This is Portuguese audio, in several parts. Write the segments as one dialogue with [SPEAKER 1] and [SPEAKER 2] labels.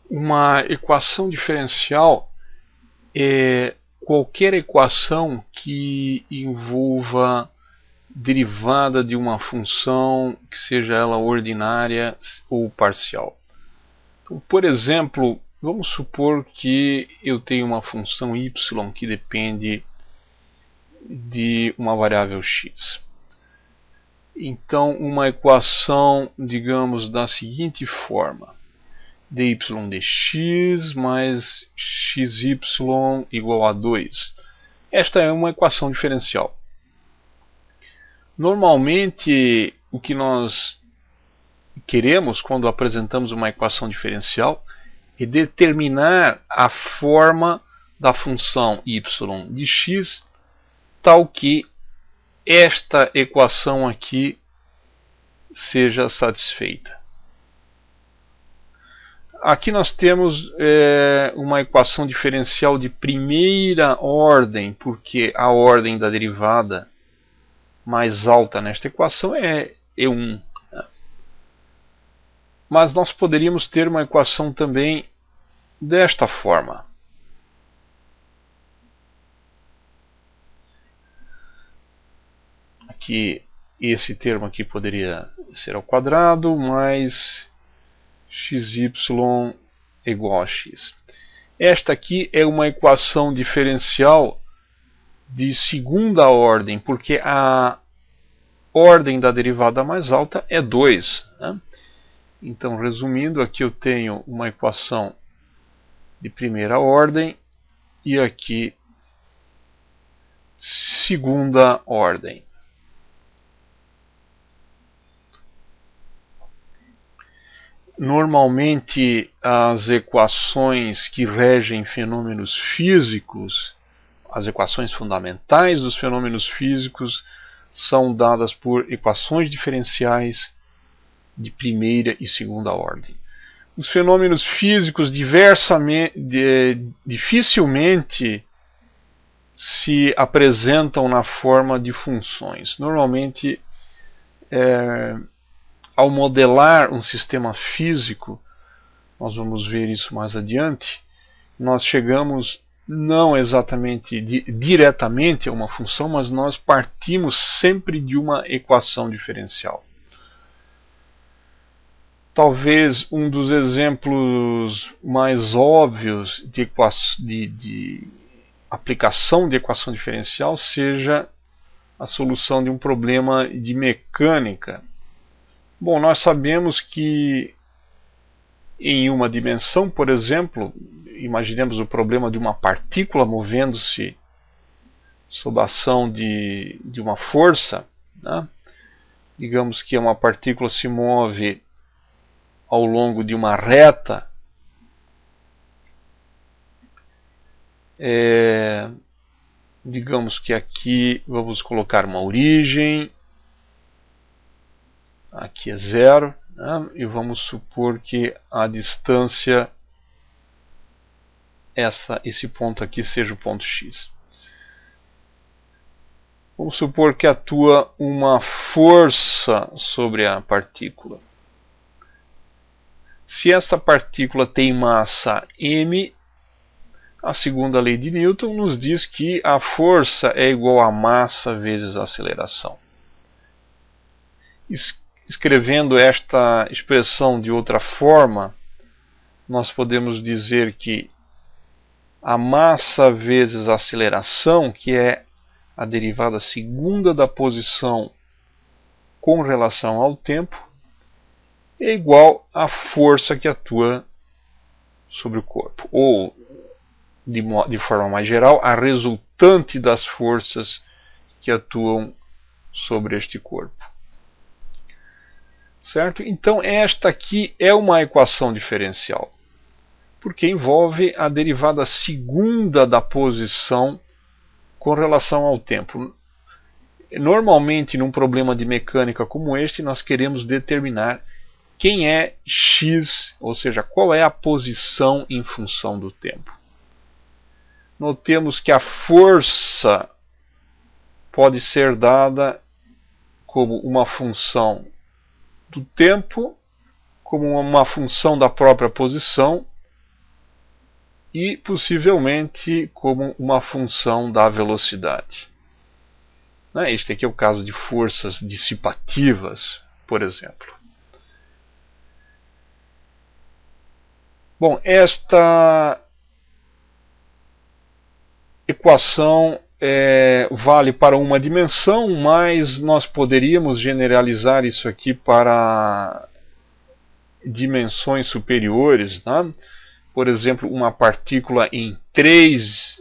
[SPEAKER 1] Uma equação diferencial é qualquer equação que envolva derivada de uma função, que seja ela ordinária ou parcial. Então, por exemplo, vamos supor que eu tenho uma função y que depende de uma variável x. Então, uma equação, digamos, da seguinte forma: dy dx mais xy igual a 2. Esta é uma equação diferencial. Normalmente, o que nós queremos quando apresentamos uma equação diferencial é determinar a forma da função y de x tal que esta equação aqui seja satisfeita. Aqui nós temos uma equação diferencial de primeira ordem, porque a ordem da derivada mais alta nesta equação é E1. Mas nós poderíamos ter uma equação também desta forma. Aqui, esse termo aqui poderia ser ao quadrado, mais xy igual a x. Esta aqui é uma equação diferencial de segunda ordem, porque a ordem da derivada mais alta é 2. Né? Então, resumindo, aqui eu tenho uma equação de primeira ordem e aqui segunda ordem. Normalmente, as equações que regem fenômenos físicos, as equações fundamentais dos fenômenos físicos, são dadas por equações diferenciais de primeira e segunda ordem. Os fenômenos físicos dificilmente se apresentam na forma de funções. Normalmente, ao modelar um sistema físico, nós vamos ver isso mais adiante, nós chegamos não exatamente diretamente a uma função, mas nós partimos sempre de uma equação diferencial. Talvez um dos exemplos mais óbvios de aplicação de equação diferencial seja a solução de um problema de mecânica. Bom, nós sabemos que em uma dimensão, por exemplo, imaginemos o problema de uma partícula movendo-se sob a ação de uma força. Né? Digamos que uma partícula se move ao longo de uma reta. Digamos que aqui vamos colocar uma origem. Aqui é 0, né? E vamos supor que a distância, esse ponto aqui, seja o ponto x. Vamos supor que atua uma força sobre a partícula. Se essa partícula tem massa m, a segunda lei de Newton nos diz que a força é igual a massa vezes a aceleração. Escrevendo esta expressão de outra forma, nós podemos dizer que a massa vezes a aceleração, que é a derivada segunda da posição com relação ao tempo, é igual à força que atua sobre o corpo. Ou, de forma mais geral, a resultante das forças que atuam sobre este corpo. Certo? Então, esta aqui é uma equação diferencial, porque envolve a derivada segunda da posição com relação ao tempo. Normalmente, num problema de mecânica como este, nós queremos determinar quem é x, ou seja, qual é a posição em função do tempo. Notemos que a força pode ser dada como uma função do tempo, como uma função da própria posição, e possivelmente como uma função da velocidade. Este aqui é o caso de forças dissipativas, por exemplo. Bom, esta equação vale para uma dimensão, mas nós poderíamos generalizar isso aqui para dimensões superiores, né? Por exemplo, uma partícula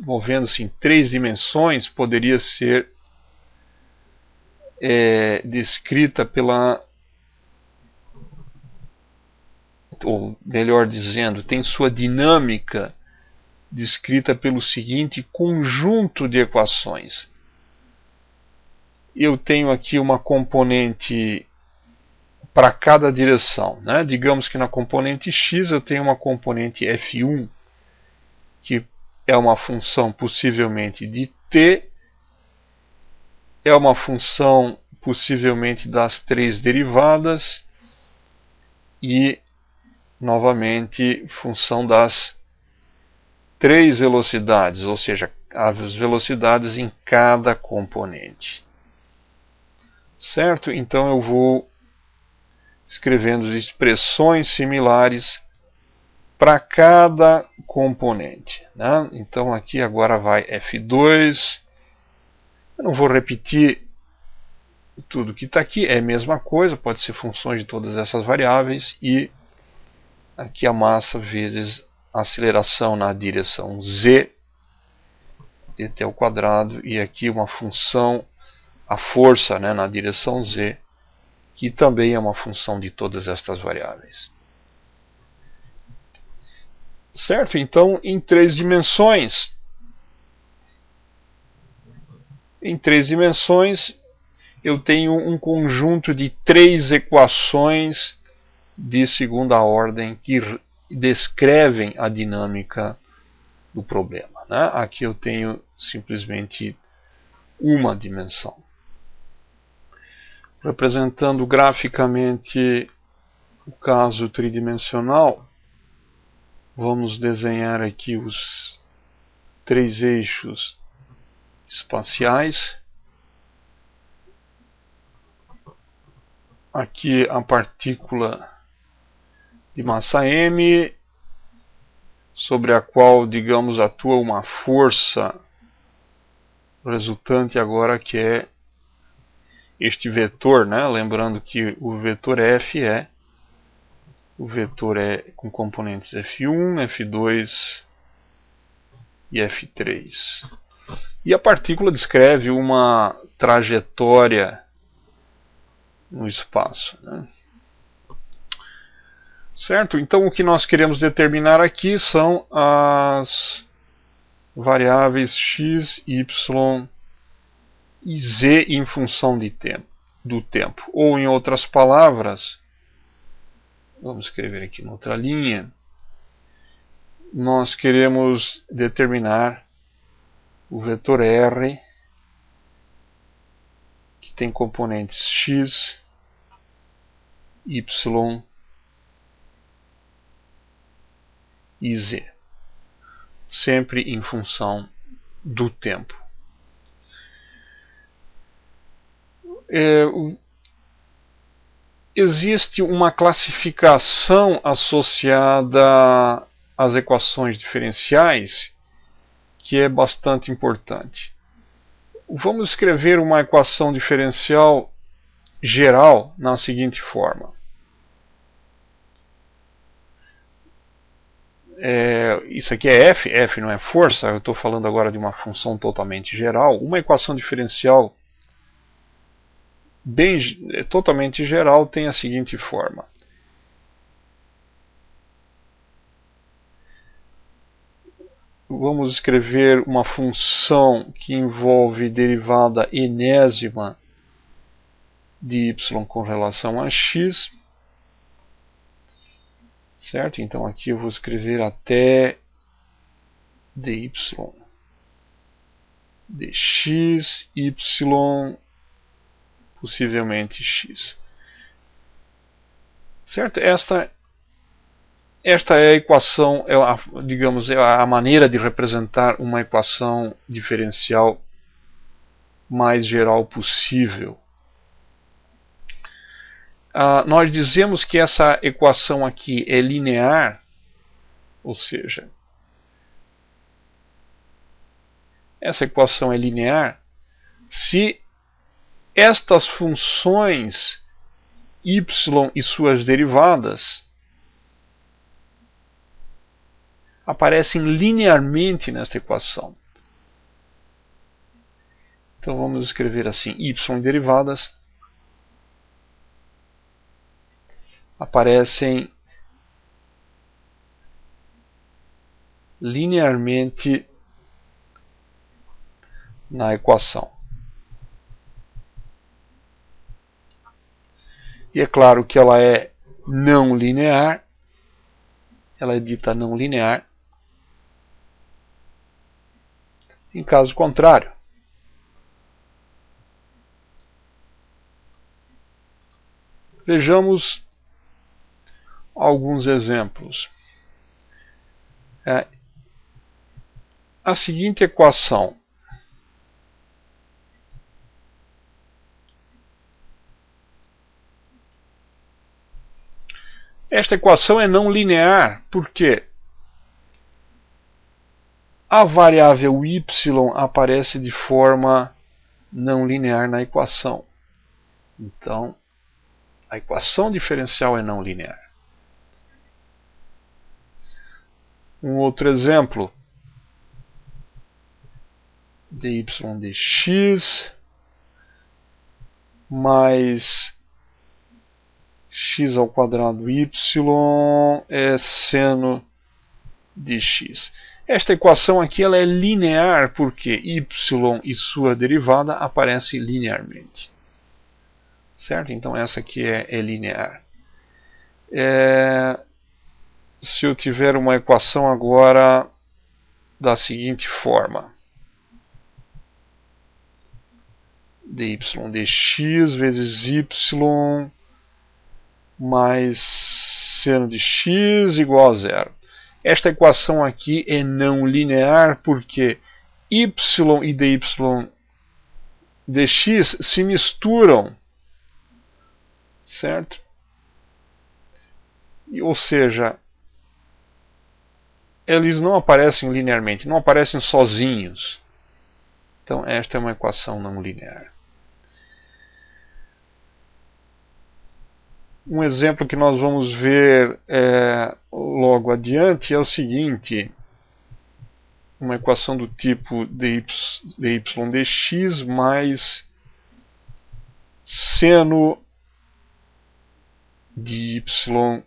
[SPEAKER 1] movendo-se em 3 dimensões, poderia ser descrita ou melhor dizendo, tem sua dinâmica descrita pelo seguinte conjunto de equações. Eu tenho aqui uma componente para cada direção, né? Digamos que na componente x eu tenho uma componente f1, que é uma função possivelmente de t, é uma função possivelmente das 3 derivadas e, novamente, função das 3 velocidades, ou seja, as velocidades em cada componente. Certo? Então eu vou escrevendo expressões similares para cada componente, né? Então aqui agora vai f2. Eu não vou repetir tudo que está aqui, é a mesma coisa, pode ser funções de todas essas variáveis, e aqui a massa vezes a aceleração na direção z, dt ao quadrado, e aqui uma função, a força, né, na direção z, que também é uma função de todas estas variáveis. Certo? Então, em 3 dimensões, eu tenho um conjunto de 3 equações de segunda ordem que descrevem a dinâmica do problema, né? Aqui eu tenho simplesmente uma dimensão. Representando graficamente o caso tridimensional, vamos desenhar aqui os 3 eixos espaciais. Aqui a partícula de massa m, sobre a qual, digamos, atua uma força resultante agora que é este vetor, né? Lembrando que o vetor F o vetor é com componentes F1, F2 e F3. E a partícula descreve uma trajetória no espaço, né? Certo? Então o que nós queremos determinar aqui são as variáveis x, y e z em função do tempo. Ou em outras palavras, vamos escrever aqui em outra linha, nós queremos determinar o vetor R, que tem componentes x, y e z, sempre em função do tempo. Existe uma classificação associada às equações diferenciais que é bastante importante. Vamos escrever uma equação diferencial geral na seguinte forma. Isso aqui é f não é força, eu estou falando agora de uma função totalmente geral. Uma equação diferencial totalmente geral tem a seguinte forma. Vamos escrever uma função que envolve derivada enésima de y com relação a x. Certo? Então aqui eu vou escrever até dy dx, y, possivelmente x. Certo? Esta esta é a equação, digamos, é a maneira de representar uma equação diferencial mais geral possível. Nós dizemos que essa equação aqui é linear, ou seja, essa equação é linear se estas funções y e suas derivadas aparecem linearmente nesta equação. Então vamos escrever assim: y e derivadas aparecem linearmente na equação. E é claro que ela é não linear, ela é dita não linear, em caso contrário. Vejamos alguns exemplos. A seguinte equação esta equação é não linear porque a variável y aparece de forma não linear na equação. Então, a equação diferencial é não linear. Um outro exemplo: dy dx mais x ao quadrado y é seno de x. Esta equação aqui ela é linear porque y e sua derivada aparecem linearmente. Certo? Então essa aqui é linear. Se eu tiver uma equação agora da seguinte forma: dy dx vezes y mais seno de x igual a zero. Esta equação aqui é não linear porque y e dy dx se misturam, certo? Ou seja, eles não aparecem linearmente, não aparecem sozinhos. Então esta é uma equação não linear. Um exemplo que nós vamos ver logo adiante é o seguinte: uma equação do tipo dy dx mais seno de y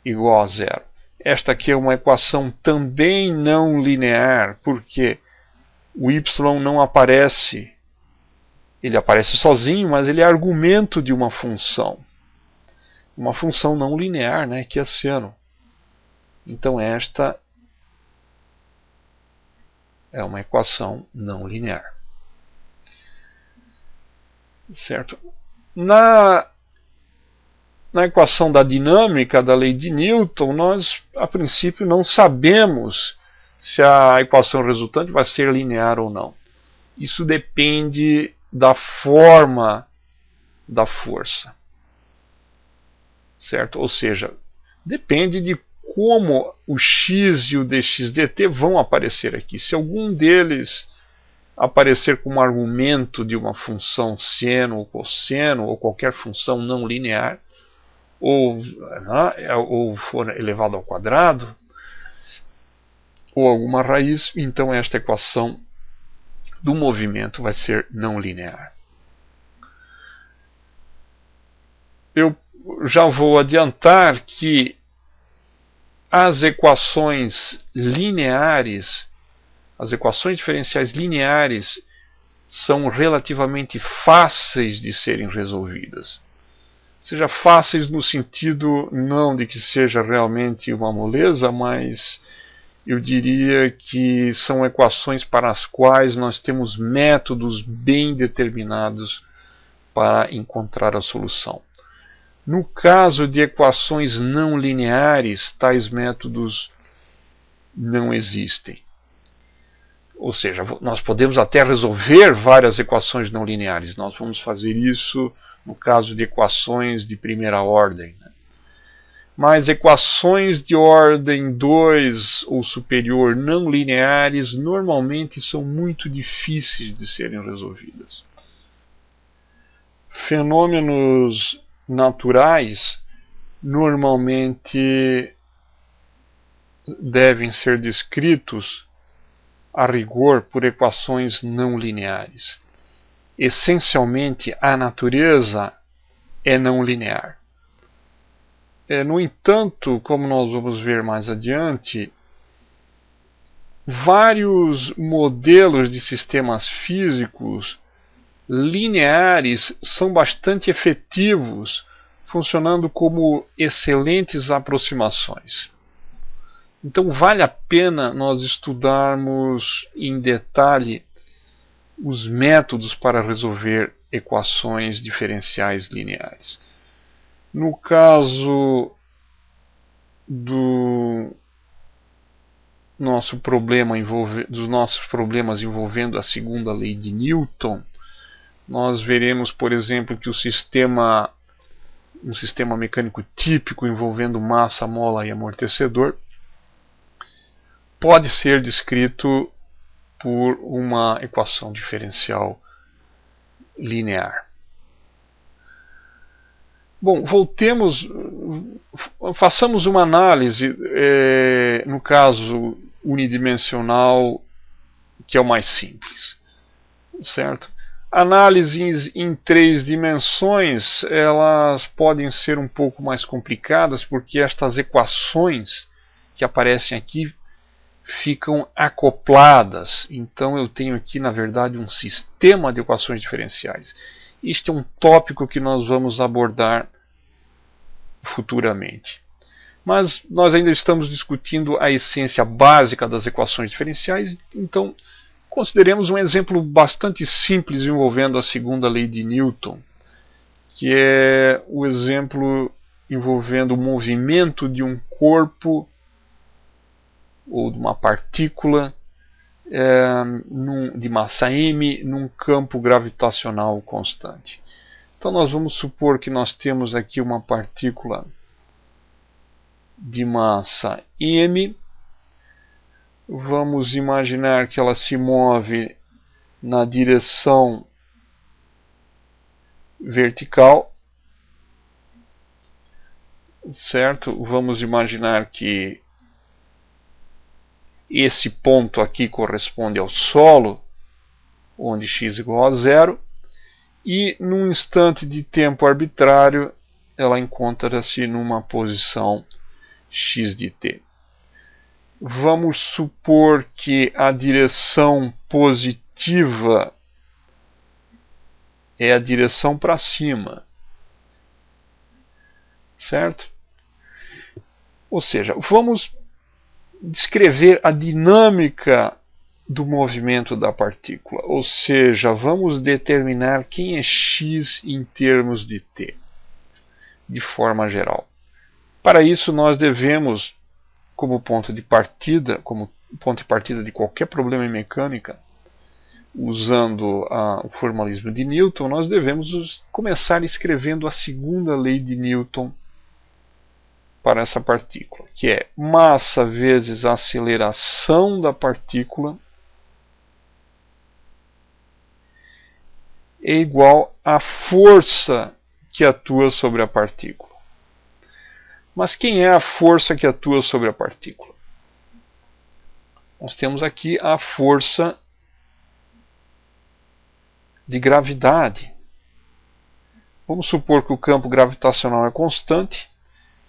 [SPEAKER 1] igual a zero. Esta aqui é uma equação também não linear, porque o y não aparece, ele aparece sozinho, mas ele é argumento de uma função não linear, né, que é seno. Então esta é uma equação não linear. Certo? Na equação da dinâmica da lei de Newton, nós a princípio não sabemos se a equação resultante vai ser linear ou não. Isso depende da forma da força. Certo? Ou seja, depende de como o x e o dx dt vão aparecer aqui. Se algum deles aparecer como argumento de uma função seno ou cosseno ou qualquer função não linear, ou for elevado ao quadrado, ou alguma raiz, então esta equação do movimento vai ser não linear. Eu já vou adiantar que as equações lineares, as equações diferenciais lineares, são relativamente fáceis de serem resolvidas. Seja fáceis no sentido não de que seja realmente uma moleza, mas eu diria que são equações para as quais nós temos métodos bem determinados para encontrar a solução. No caso de equações não lineares, tais métodos não existem. Ou seja, nós podemos até resolver várias equações não lineares. Nós vamos fazer isso no caso de equações de primeira ordem. Mas equações de ordem 2 ou superior não lineares normalmente são muito difíceis de serem resolvidas. Fenômenos naturais normalmente devem ser descritos a rigor por equações não lineares. Essencialmente, a natureza é não linear. No entanto, como nós vamos ver mais adiante, vários modelos de sistemas físicos lineares são bastante efetivos, funcionando como excelentes aproximações. Então vale a pena nós estudarmos em detalhe os métodos para resolver equações diferenciais lineares. No caso dos nossos problemas envolvendo a segunda lei de Newton, nós veremos, por exemplo, que um sistema mecânico típico envolvendo massa, mola e amortecedor pode ser descrito por uma equação diferencial linear. Bom, façamos uma análise, no caso unidimensional, que é o mais simples, certo? Análises em 3 dimensões, elas podem ser um pouco mais complicadas, porque estas equações que aparecem aqui ficam acopladas. Então eu tenho aqui, na verdade, um sistema de equações diferenciais. Este é um tópico que nós vamos abordar futuramente. Mas nós ainda estamos discutindo a essência básica das equações diferenciais, então consideremos um exemplo bastante simples envolvendo a segunda lei de Newton, que é o exemplo envolvendo o movimento de um corpo ou de uma partícula de massa m num campo gravitacional constante. Então nós vamos supor que nós temos aqui uma partícula de massa m. Vamos imaginar que ela se move na direção vertical, certo? Vamos imaginar que esse ponto aqui corresponde ao solo, onde x igual a 0, e num instante de tempo arbitrário ela encontra-se numa posição x de t. Vamos supor que a direção positiva é a direção para cima, certo? Ou seja, vamos descrever a dinâmica do movimento da partícula, ou seja, vamos determinar quem é x em termos de t, de forma geral. Para isso nós devemos, como ponto de partida de qualquer problema em mecânica, usando o formalismo de Newton, nós devemos começar escrevendo a segunda lei de Newton para essa partícula, que é massa vezes a aceleração da partícula é igual à força que atua sobre a partícula. Mas quem é a força que atua sobre a partícula? Nós temos aqui a força de gravidade. Vamos supor que o campo gravitacional é constante.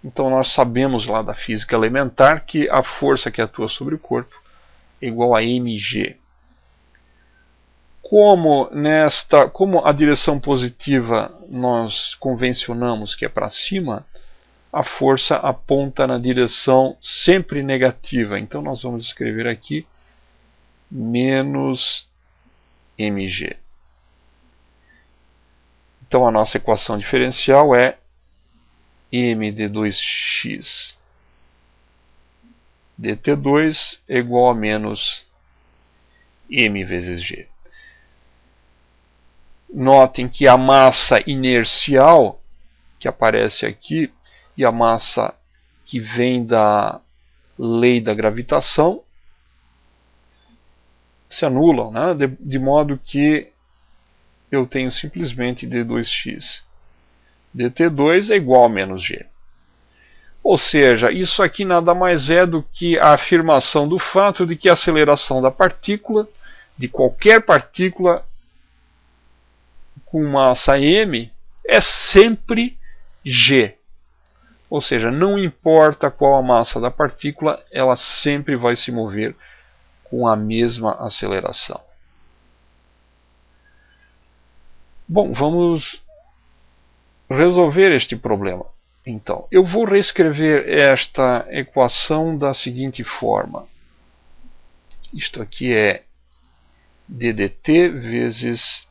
[SPEAKER 1] Então nós sabemos lá da física elementar que a força que atua sobre o corpo é igual a mg. Como a direção positiva nós convencionamos que é para cima, a força aponta na direção sempre negativa. Então nós vamos escrever aqui menos mg. Então a nossa equação diferencial é m de 2x dt2 é igual a menos m vezes g. Notem que a massa inercial que aparece aqui e a massa que vem da lei da gravitação se anulam, né? De modo que eu tenho simplesmente d2x dt2 é igual a menos g. Ou seja, isso aqui nada mais é do que a afirmação do fato de que a aceleração da partícula, de qualquer partícula com massa m, é sempre g. Ou seja, não importa qual a massa da partícula, ela sempre vai se mover com a mesma aceleração. Bom, vamos resolver este problema. Então, eu vou reescrever esta equação da seguinte forma. Isto aqui é ddt vezes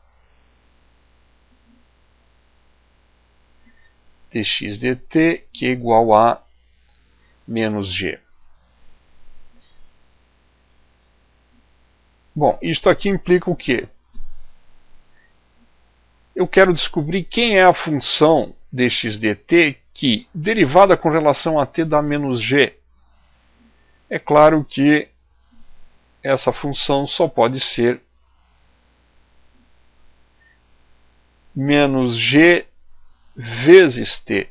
[SPEAKER 1] dx dt, que é igual a menos g. Bom, isto aqui implica o quê? Eu quero descobrir quem é a função dx dt que, derivada com relação a t, dá menos g. É claro que essa função só pode ser menos g vezes t,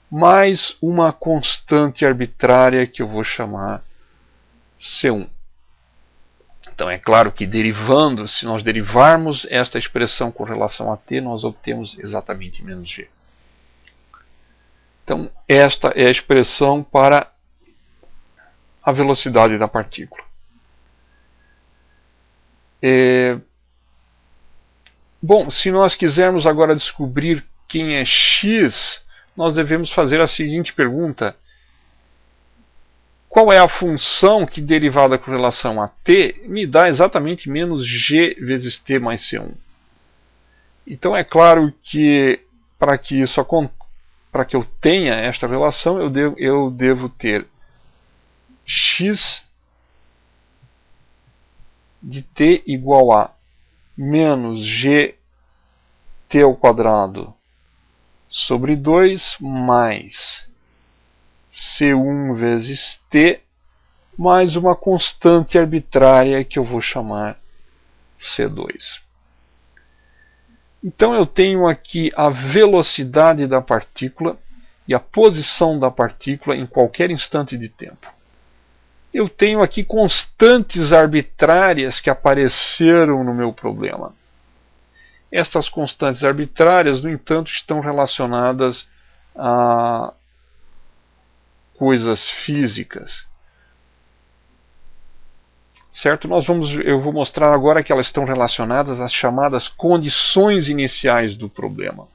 [SPEAKER 1] mais uma constante arbitrária que eu vou chamar C1. Então é claro que derivando, se nós derivarmos esta expressão com relação a t, nós obtemos exatamente menos g. Então esta é a expressão para a velocidade da partícula. Bom, se nós quisermos agora descobrir quem é x, nós devemos fazer a seguinte pergunta: qual é a função que, derivada com relação a t, me dá exatamente menos g vezes t mais c1? Então é claro que para que eu tenha esta relação, eu devo ter x de t igual a menos gt ao quadrado sobre 2 mais C1 vezes t mais uma constante arbitrária que eu vou chamar C2. Então eu tenho aqui a velocidade da partícula e a posição da partícula em qualquer instante de tempo. Eu tenho aqui constantes arbitrárias que apareceram no meu problema. Estas constantes arbitrárias, no entanto, estão relacionadas a coisas físicas. Certo? Eu vou mostrar agora que elas estão relacionadas às chamadas condições iniciais do problema.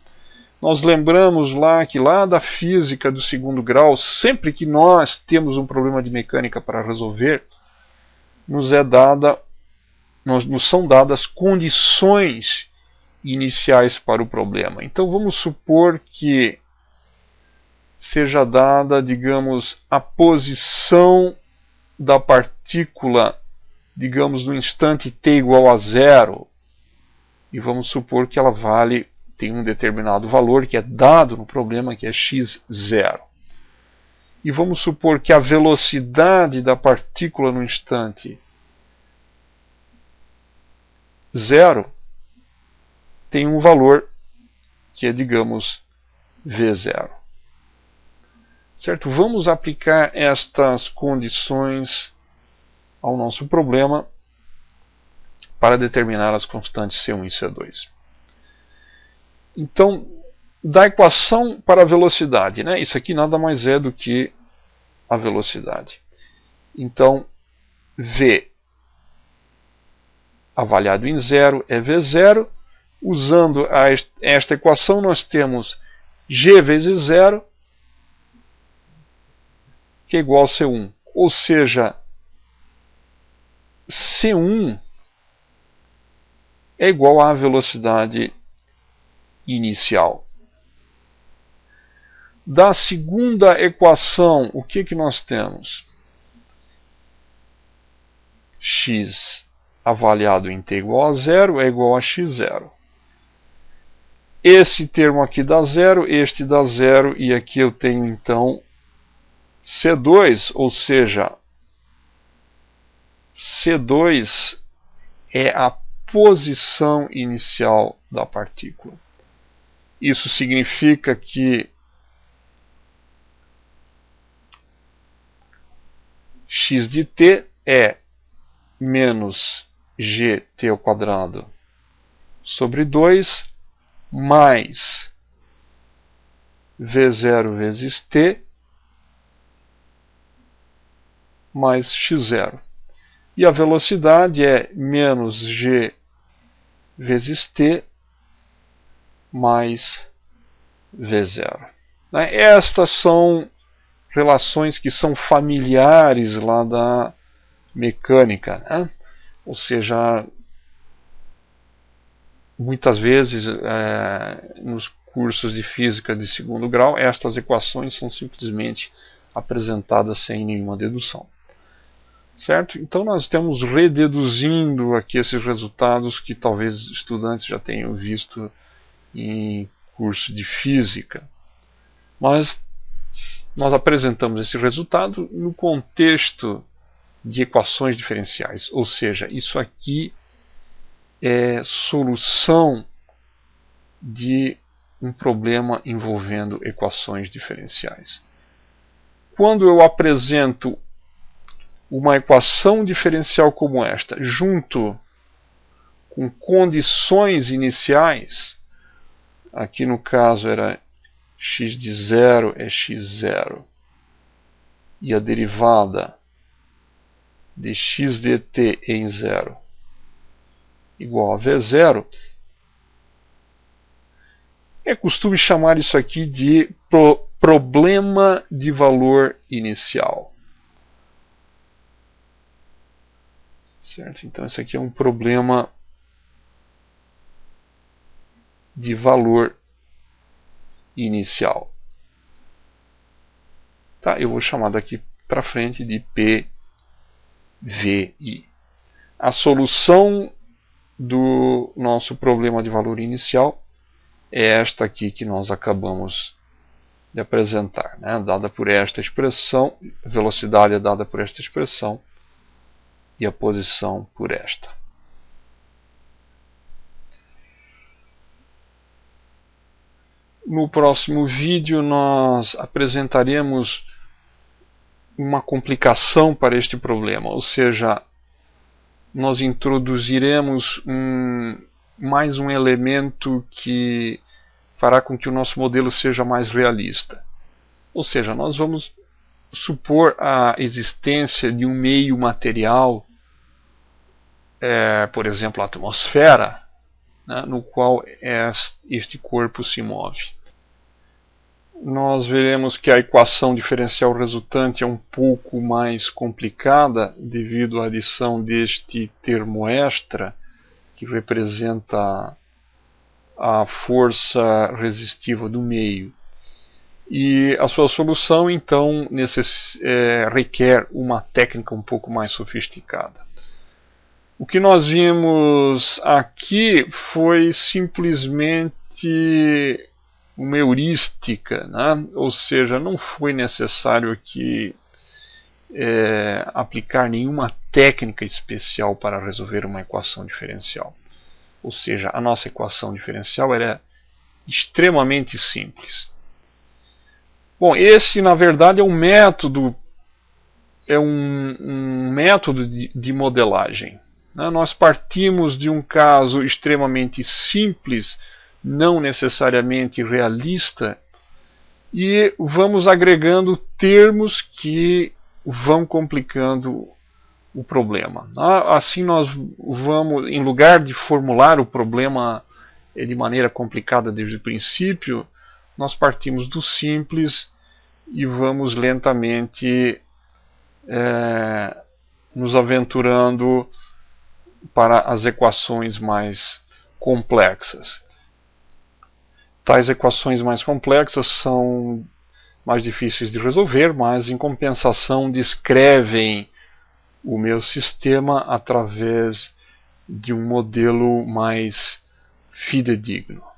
[SPEAKER 1] Nós lembramos que lá da física do segundo grau, sempre que nós temos um problema de mecânica para resolver, nos são dadas condições iniciais para o problema. Então vamos supor que seja dada, digamos, a posição da partícula, digamos, no instante t igual a 0, e vamos supor que ela tem um determinado valor que é dado no problema, que é x0. E vamos supor que a velocidade da partícula no instante 0 tem um valor que é, digamos, v0. Certo? Vamos aplicar estas condições ao nosso problema para determinar as constantes C1 e C2. Então, da equação para a velocidade, né? Isso aqui nada mais é do que a velocidade. Então, V avaliado em 0 é V0. Usando esta equação, nós temos G vezes 0, que é igual a C1. Ou seja, C1 é igual à velocidade inicial. Da segunda equação, o que nós temos? X avaliado em t igual a zero é igual a x0. Esse termo aqui dá zero, este dá zero, e aqui eu tenho então C2, ou seja, C2 é a posição inicial da partícula. Isso significa que x de t é menos gt ao quadrado sobre 2 mais v0 vezes t mais x0. E a velocidade é menos g vezes t mais v0. Estas são relações que são familiares lá da mecânica, né? Ou seja, muitas vezes nos cursos de física de segundo grau, estas equações são simplesmente apresentadas sem nenhuma dedução. Certo? Então nós estamos rededuzindo aqui esses resultados que talvez estudantes já tenham visto em curso de física. Mas nós apresentamos esse resultado no contexto de equações diferenciais, ou seja, isso aqui é solução de um problema envolvendo equações diferenciais. Quando eu apresento uma equação diferencial como esta, junto com condições iniciais, aqui no caso era x de 0 é x0, e a derivada de x dt em 0 igual a v0, é costume chamar isso aqui de problema de valor inicial. Certo? Então, esse aqui é um problema de valor inicial. Tá? Eu vou chamar daqui para frente de PVI. A solução do nosso problema de valor inicial é esta aqui que nós acabamos de apresentar, né? Dada por esta expressão, a velocidade é dada por esta expressão, e a posição por esta. No próximo vídeo nós apresentaremos uma complicação para este problema, ou seja, nós introduziremos mais um elemento que fará com que o nosso modelo seja mais realista. Ou seja, nós vamos supor a existência de um meio material, por exemplo, a atmosfera, né, no qual este corpo se move. Nós veremos que a equação diferencial resultante é um pouco mais complicada devido à adição deste termo extra, que representa a força resistiva do meio. E a sua solução, então, requer uma técnica um pouco mais sofisticada. O que nós vimos aqui foi simplesmente uma heurística, né? Ou seja, não foi necessário aqui aplicar nenhuma técnica especial para resolver uma equação diferencial. Ou seja, a nossa equação diferencial era extremamente simples. Bom, esse na verdade é um método, de modelagem. Né? Nós partimos de um caso extremamente simples, não necessariamente realista, e vamos agregando termos que vão complicando o problema. Assim nós vamos, em lugar de formular o problema de maneira complicada desde o princípio, nós partimos do simples e vamos lentamente nos aventurando para as equações mais complexas. Tais equações mais complexas são mais difíceis de resolver, mas em compensação descrevem o meu sistema através de um modelo mais fidedigno.